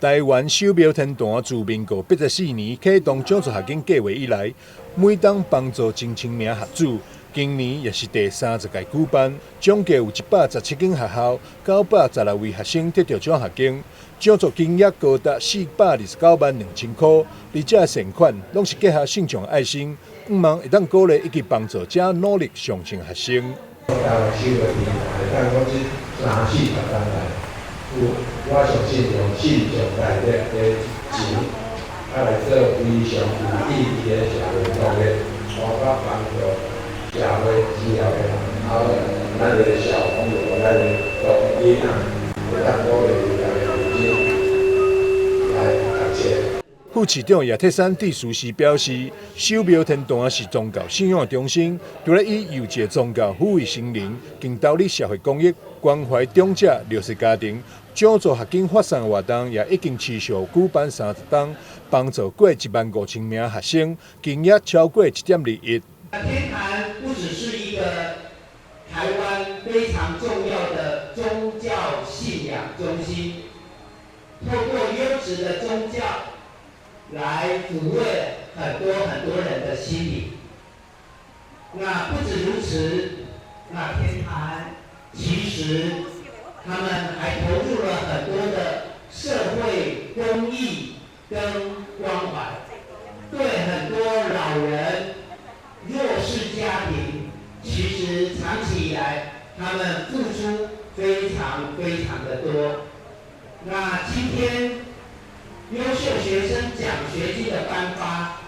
台湾手表天坛自民国84年启动奖助学金计划以来，每当帮助近千名学子。今年也是第30届举办，总计有117间学校，916位学生得到奖学金，奖助金额高达429万2000块。而这善款拢是结合信众爱心，希望会当鼓励以及帮助这努力上进学生。收个平台，但我这3、4、10单来，我相信用信众大力的钱，来做非常有意义的社会公益，包括帮助。社会需要的人，然后咱个小朋友，咱个老囡仔，会当鼓励咱个父亲来读册。副市长叶铁山致辞时表示，手表天坛是宗教信仰的中心，除了以有节宗教抚慰心灵，更导入社会公益，关怀长者、弱势家庭。奖助学金发送活动也已经持续举办30档，帮助过15000名学生，金额超过1.2亿。天坛不只是一个台湾非常重要的宗教信仰中心，透过优质的宗教来抚慰很多人的心理。那不止如此，那天坛其实他们还投入了很多的社会公益跟关怀，对很多老人。弱势家庭其实长期以来，他们付出非常的多。那今天优秀学生奖学金的颁发，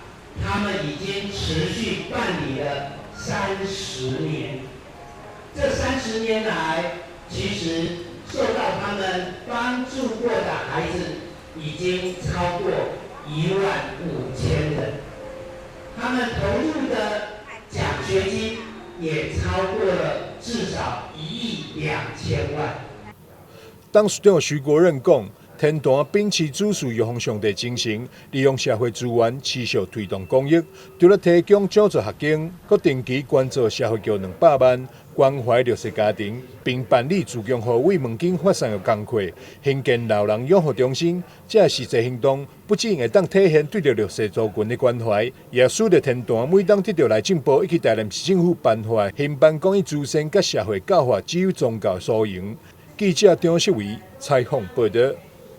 他们已经持续办理了30年。这30年来，其实受到他们帮助过的孩子已经超过15000人。他们投入的奖学金也超过了至少1亿2000万。董事长徐国任讲，天坛秉持主事药方上帝精神，利用社会资源持续推动公益，除了提供奖助学金，佮定期关注社会局200万，关怀弱势家庭，并办理自强号慰问金发送的工作，兴建老人养护中心。这实际行动不仅会当体现对着弱势族群的关怀，也使得天坛每当得到内政部以及台南市政府颁发兴办公益资产甲社会教化自由宗教殊荣。记者张世伟采访报道。